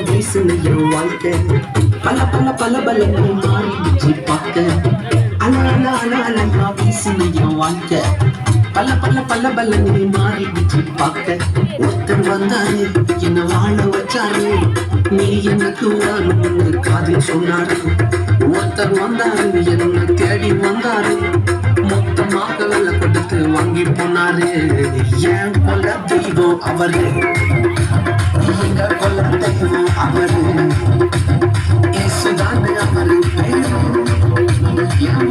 வயசுல என் வாழ்க்கை பல பல பல பலன்னு மாறிடுச்சு பார்க்க. வயசுல என் வாழ்க்கை பல பல பல பலன்னு மாறிடுச்சு பார்க்க. ஒருத்தர் வந்தாரு என்ன வாழ வச்சாரு, நீ எனக்கு வரணும்னு காதில் சொன்னாரு. ஒருத்தர் வந்தாரு என்ன தேடி வந்தாரு, மொத்தமாக வெள்ள கொடுத்து வாங்கி போனாரு. ஏன் கொல்ல தெய்வம் அவரு, எங்க கொல்ல தெய்வம் அவரு, ஏசுதானே அவரு பேரு. என்